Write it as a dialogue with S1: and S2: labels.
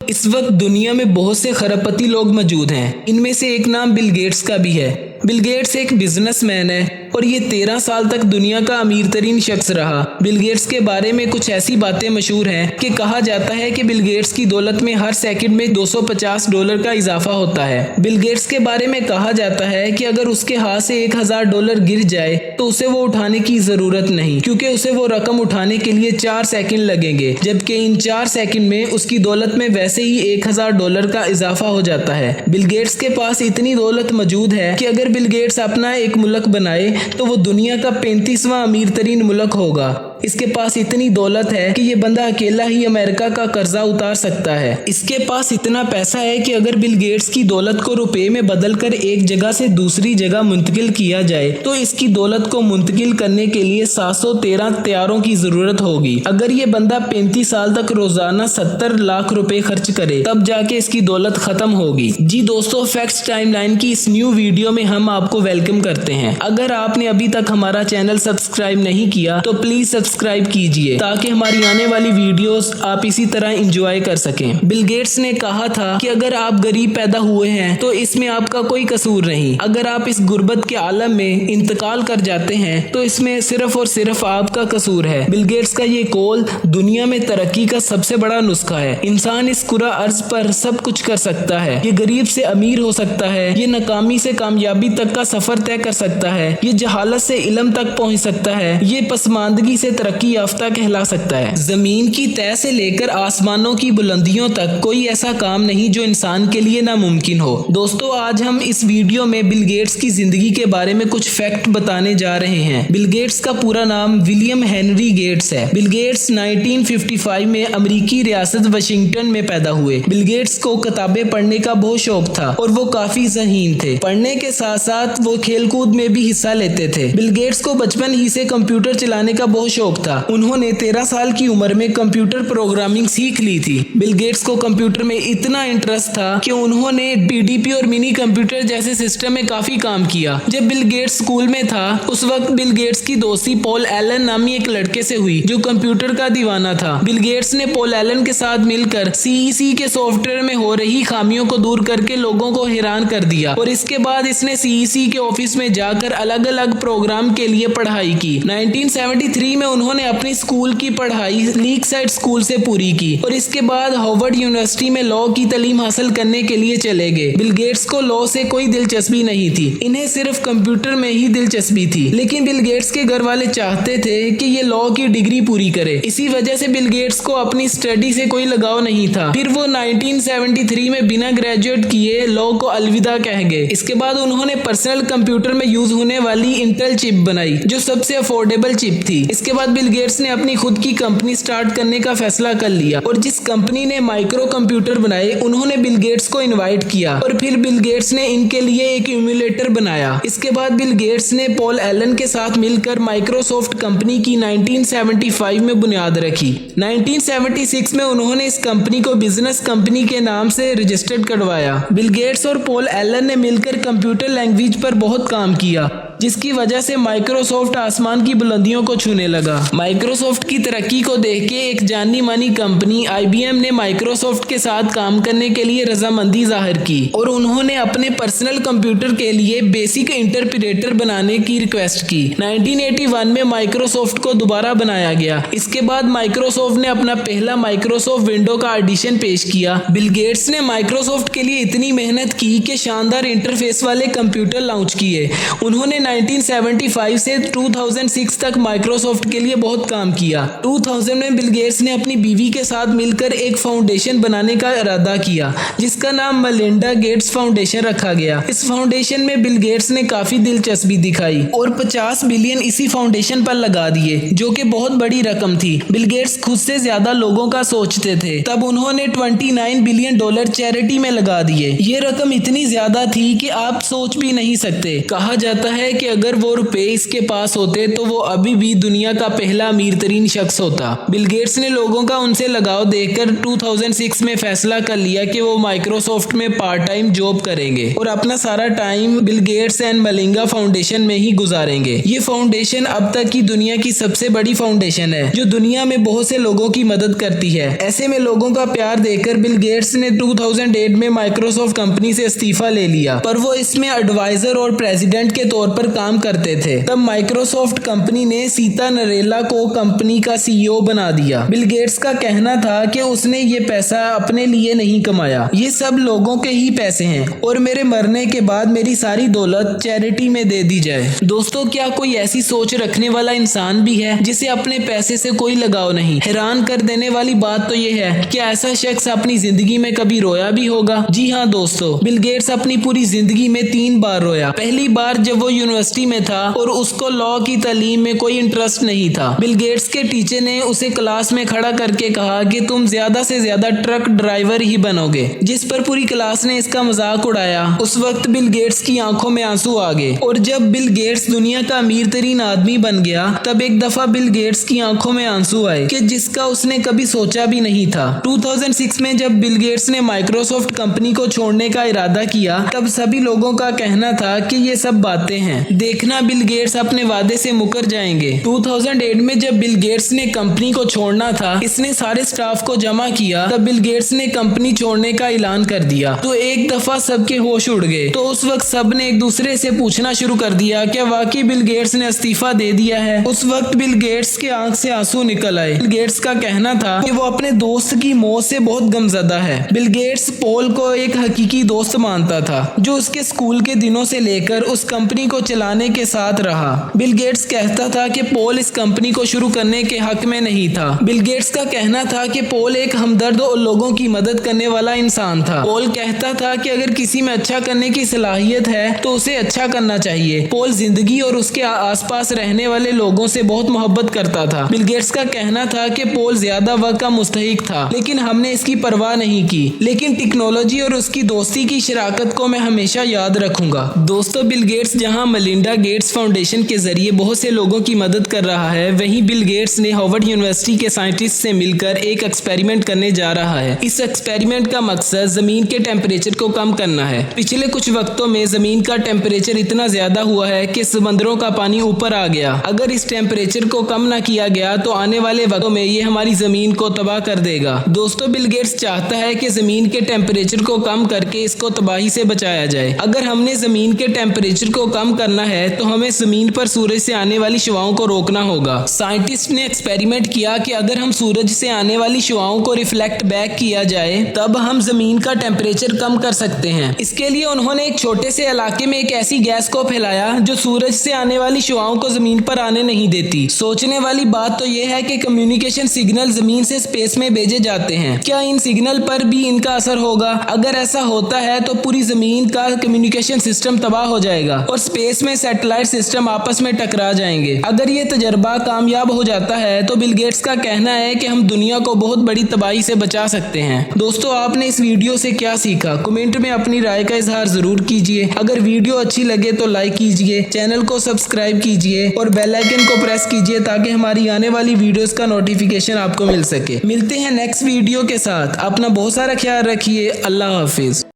S1: इस वक्त दुनिया में बहुत से खरबपति लोग मौजूद हैं। इनमें से एक नाम बिल गेट्स का भी है। बिल गेट्स एक बिजनेसमैन है और ये 13 साल तक दुनिया का अमीर तरीन शख्स रहा। बिल गेट्स के बारे में कुछ ऐसी बातें मशहूर हैं कि कहा जाता है कि बिल गेट्स की दौलत में हर सेकंड में $250 का इजाफा होता है। बिल गेट्स के बारे में कहा जाता है कि अगर उसके हाथ से $1000 गिर जाए तो उसे वो उठाने की जरूरत नहीं, क्योंकि उसे वो रकम उठाने के लिए 4 सेकंड लगेंगे, जबकि इन 4 सेकंड में उसकी दौलत में वैसे ही $1000 का इजाफा हो जाता है। बिल गेट्स के पास इतनी दौलत मौजूद है कि अगर बिल गेट्स अपना एक मुल्क बनाए तो वो दुनिया का 35वां अमीर तरीन मुल्क होगा। इसके पास इतनी दौलत है कि ये बंदा अकेला ही अमेरिका का कर्जा उतार सकता है। इसके पास इतना पैसा है कि अगर बिल गेट्स की दौलत को रुपए में बदलकर एक जगह से दूसरी जगह मुंतकिल किया जाए तो इसकी दौलत को मुंतकिल करने के लिए 713 तैयारों की जरूरत होगी। अगर ये बंदा 35 साल तक रोजाना 70 लाख रुपए खर्च करे तब जाके इसकी दौलत खत्म होगी। जी दोस्तों, फैक्ट्स टाइमलाइन की इस न्यू वीडियो में हम आपको वेलकम करते हैं। अगर आपने अभी तक हमारा चैनल सब्सक्राइब नहीं किया तो प्लीज सब्सक्राइब कीजिए ताकि हमारी आने वाली वीडियोस आप इसी तरह एंजॉय कर सकें। बिल गेट्स ने कहा था कि अगर आप गरीब पैदा हुए हैं तो इसमें आपका कोई कसूर नहीं। अगर आप इस गुर्बत के आलम में इंतकाल कर जाते हैं तो इसमें सिर्फ और सिर्फ आपका कसूर है। बिल गेट्स का ये कौल दुनिया में तरक्की का सबसे बड़ा नुस्खा है। इंसान इस कुरा अर्ज पर सब कुछ कर सकता है। ये गरीब से अमीर हो सकता है, ये नाकामी से कामयाबी तक का सफर तय कर सकता है, ये जहालत से इल्म तक पहुंच सकता है, ये पसमानदगी से तरक्की याफ्ता कहला सकता है। जमीन की तह से लेकर आसमानों की बुलंदियों तक कोई ऐसा काम नहीं जो इंसान के लिए नामुमकिन हो। दोस्तों, आज हम इस वीडियो में बिल गेट्स की जिंदगी के बारे में कुछ फैक्ट बताने जा रहे हैं। बिल गेट्स का पूरा नाम विलियम हेनरी गेट्स है। बिल गेट्स 1955 में अमेरिकी रियासत वाशिंगटन में पैदा हुए। बिल गेट्स को किताबें पढ़ने का बहुत शौक था और वो काफी ज़हीन थे। पढ़ने के साथ साथ वो खेलकूद में भी हिस्सा लेते थे। बिल गेट्स को बचपन ही से कंप्यूटर चलाने का बहुत शौक था। उन्होंने 13 साल की उम्र में कंप्यूटर प्रोग्रामिंग सीख ली थी। बिल गेट्स को कंप्यूटर में इतना इंटरेस्ट था कि उन्होंने पीडीपी और मिनी कंप्यूटर जैसे सिस्टम में काफी काम किया। जब बिल गेट्स स्कूल में था उस वक्त बिल गेट्स की दोस्ती पॉल एलन नामी एक लड़के से हुई जो कंप्यूटर का दीवाना था। बिल गेट्स ने पॉल एलन के साथ मिलकर सीईसी के सॉफ्टवेयर में हो रही खामियों को दूर करके लोगों को हैरान कर दिया और इसके बाद इसने सीईसी के ऑफिस में जाकर अलग अलग प्रोग्राम के लिए पढ़ाई की। 1973 में उन्होंने अपनी स्कूल की पढ़ाई लीक साइड स्कूल से पूरी की और इसके बाद हार्वर्ड यूनिवर्सिटी में लॉ की तालीम हासिल करने के लिए चले गए। बिल गेट्स को लॉ से कोई दिलचस्पी नहीं थी, इन्हें सिर्फ कंप्यूटर में ही दिलचस्पी थी। लेकिन बिल गेट्स के घर वाले चाहते थे कि ये लॉ की डिग्री पूरी करे। इसी वजह से बिल गेट्स को अपनी स्टडी से कोई लगाव नहीं था। फिर वो 1973 में बिना ग्रेजुएट किए लॉ को अलविदा कह गए। इसके बाद उन्होंने पर्सनल कंप्यूटर में यूज होने वाली इंटेल चिप बनाई जो सबसे अफोर्डेबल चिप थी। इसके बाद बिल गेट्स ने अपनी खुद की कंपनी स्टार्ट करने का फैसला कर लिया और जिस कंपनी ने माइक्रो कंप्यूटर बनाए उन्होंने बिल गेट्स को इनवाइट किया और फिर बिल गेट्स ने इनके लिए एक इम्यूलेटर बनाया। इसके बाद बिल गेट्स ने पॉल एलन के साथ मिलकर माइक्रोसॉफ्ट कंपनी की 1975 में बुनियाद रखी। 1976 में उन्होंने इस कंपनी को बिजनेस कंपनी के नाम से रजिस्टर्ड करवाया। बिल गेट्स और पॉल एलन ने मिलकर कंप्यूटर लैंग्वेज पर बहुत काम किया जिसकी वजह से माइक्रोसॉफ्ट आसमान की बुलंदियों को छूने लगा। माइक्रोसॉफ्ट की तरक्की को देख के एक जानी मानी कंपनी आईबीएम ने माइक्रोसॉफ्ट के साथ काम करने के लिए रजामंदी जाहिर की और उन्होंने अपने पर्सनल कंप्यूटर के लिए बेसिक इंटरप्रेटर बनाने की रिक्वेस्ट की। 1981 में माइक्रोसॉफ्ट को दोबारा बनाया गया। इसके बाद माइक्रोसॉफ्ट ने अपना पहला माइक्रोसॉफ्ट विंडो का एडिशन पेश किया। बिल गेट्स ने माइक्रोसॉफ्ट के लिए इतनी मेहनत की कि शानदार इंटरफेस वाले कंप्यूटर लॉन्च किए। उन्होंने 1975 से 2006 तक माइक्रोसॉफ्ट के लिए बहुत काम किया। 2000 में बिल गेट्स ने अपनी बीवी के साथ मिलकर एक फाउंडेशन बनाने का इरादा किया जिसका नाम मेलिंडा गेट्स फाउंडेशन रखा गया। इस फाउंडेशन में बिल गेट्स ने काफी दिलचस्पी दिखाई और 50 बिलियन इसी फाउंडेशन पर लगा दिए जो कि बहुत बड़ी रकम थी। बिल गेट्स खुद से ज्यादा लोगों का सोचते थे, तब उन्होंने $29 बिलियन चैरिटी में लगा दिए। ये रकम इतनी ज्यादा थी कि आप सोच भी नहीं सकते। कहा जाता है कि अगर वो रुपए इसके पास होते तो वो अभी भी दुनिया का पहला अमीर तरीन शख्स होता। बिल गेट्स ने लोगों का उनसे लगाव देखकर 2006 में फैसला कर लिया कि वो माइक्रोसॉफ्ट में पार्ट टाइम जॉब करेंगे और अपना सारा time Bill Gates and Malinga foundation में ही गुजारेंगे। ये फाउंडेशन अब तक की दुनिया की सबसे बड़ी फाउंडेशन है जो दुनिया में बहुत से लोगों की मदद करती है। ऐसे में लोगों का प्यार देखकर बिल गेट्स ने 2008 में माइक्रोसॉफ्ट कंपनी से इस्तीफा ले लिया, पर वो इसमें एडवाइजर और प्रेसिडेंट के तौर पर काम करते थे। तब माइक्रोसॉफ्ट कंपनी ने सीता नरेला को कंपनी का सीईओ बना दिया। बिल गेट्स का कहना था कि उसने ये पैसा अपने लिए नहीं कमाया, ये सब लोगों के ही पैसे हैं और मेरे मरने के बाद मेरी सारी दौलत चैरिटी में दे दी जाए। दोस्तों, क्या कोई ऐसी सोच रखने वाला इंसान भी है जिसे अपने पैसे से कोई लगाव नहीं? हैरान कर देने वाली बात तो ये है कि ऐसा शख्स अपनी जिंदगी में कभी रोया भी होगा। जी हाँ दोस्तों, बिल गेट्स अपनी पूरी जिंदगी में 3 बार रोया। पहली बार जब वो यूनिवर्सिटी में था और उसको लॉ की तालीम में कोई इंटरेस्ट नहीं था। बिल गेट्स के टीचर ने उसे क्लास में खड़ा करके कहा कि तुम ज्यादा से ज्यादा ट्रक ड्राइवर ही बनोगे, जिस पर पूरी क्लास ने इसका मजाक उड़ाया। उस वक्त बिल गेट्स की आंखों में आंसू आ गए और जब बिल गेट्स दुनिया का अमीर तरीन आदमी बन गया तब एक दफा बिल गेट्स की आंखों में आंसू आए कि जिसका उसने कभी सोचा भी नहीं था। 2006 में जब बिल गेट्स ने माइक्रोसॉफ्ट कंपनी को छोड़ने का इरादा किया तब सभी लोगों का कहना था कि ये सब बातें हैं, देखना बिल गेट्स अपने वादे से मुकर जाएंगे। 2008 में जब बिल गेट्स ने कंपनी को छोड़ना था, इसने सारे स्टाफ को जमा किया, तब बिल गेट्स ने कंपनी छोड़ने का ऐलान कर दिया तो एक दफा सबके होश उड़ गए। तो उस वक्त सब ने एक दूसरे से पूछना शुरू कर दिया क्या वाकई बिल गेट्स ने इस्तीफा दे दिया है। उस वक्त बिल गेट्स के आंख से आंसू निकल आए। बिल गेट्स का कहना था कि वो अपने दोस्त की मौत से बहुत गमज़दा है। बिल गेट्स पॉल को एक हकीकी दोस्त मानता था जो उसके स्कूल के दिनों से लेकर उस कंपनी को चलाने के साथ रहा। बिल गेट्स कहता था कि पॉल इस कंपनी को शुरू करने के हक में नहीं था। बिल गेट्स का कहना था कि पॉल एक हमदर्द और लोगों की मदद करने वाला इंसान था। पॉल कहता था कि अगर किसी में अच्छा करने की सलाहियत है तो उसे अच्छा करना चाहिए। पॉल जिंदगी और उसके आसपास रहने वाले लोगों से बहुत मोहब्बत करता था। बिल गेट्स का कहना था कि पॉल ज्यादा वक्त का मुस्तहिक था लेकिन हमने इसकी परवाह नहीं की, लेकिन टेक्नोलॉजी और उसकी दोस्ती की शराकत को मैं हमेशा याद रखूंगा। दोस्तों, बिल गेट्स जहां मलिंडा गेट्स फाउंडेशन के जरिए बहुत से लोगों की मदद कर रहा है, वहीं बिल गेट्स ने हार्वर्ड यूनिवर्सिटी के साइंटिस्ट से मिलकर एक एक्सपेरिमेंट करने जा रहा है। इस एक्सपेरिमेंट का मकसद जमीन के टेम्परेचर को कम करना है। पिछले कुछ वक्तों में जमीन का टेम्परेचर इतना ज्यादा हुआ है कि समंदरों का पानी ऊपर आ गया। अगर इस टेम्परेचर को कम ना किया गया तो आने वाले वक्तों में ये हमारी जमीन को तबाह कर देगा। दोस्तों, बिल गेट्स चाहता है कि जमीन के टेम्परेचर को कम करके इसको तबाही से बचाया जाए। अगर हमने जमीन के टेम्परेचर को कम करना है तो हमें जमीन पर सूरज से आने वाली शुआओं को रोकना होगा। साइंटिस्ट ने एक्सपेरिमेंट किया कि अगर हम सूरज से आने वाली शुआओं को रिफ्लेक्ट बैक किया जाए तब हम जमीन का टेम्परेचर कम कर सकते हैं। इसके लिए उन्होंने एक छोटे से इलाके में एक ऐसी गैस को फैलाया जो सूरज से आने वाली शुआओं को जमीन पर आने नहीं देती। सोचने वाली बात तो यह है कि कम्युनिकेशन सिग्नल जमीन से स्पेस में भेजे जाते हैं, क्या इन सिग्नल पर भी इनका असर होगा? अगर ऐसा होता है तो पूरी जमीन का कम्युनिकेशन सिस्टम तबाह हो जाएगा और स्पेस में सैटेलाइट सिस्टम आपस में टकरा जाएंगे। अगर ये तजर्बा कामयाब हो जाता है तो बिल गेट्स का कहना है कि हम दुनिया को बहुत बड़ी तबाही से बचा सकते हैं। दोस्तों, आपने इस वीडियो से क्या सीखा? कमेंट में अपनी राय का इजहार जरूर कीजिए। अगर वीडियो अच्छी लगे तो लाइक कीजिए, चैनल को सब्सक्राइब कीजिए और बेल आइकन को प्रेस कीजिए ताकि हमारी आने वाली वीडियोस का नोटिफिकेशन आपको मिल सके। मिलते हैं नेक्स्ट वीडियो के साथ। अपना बहुत सारा ख्याल रखिए। अल्लाह हाफिज।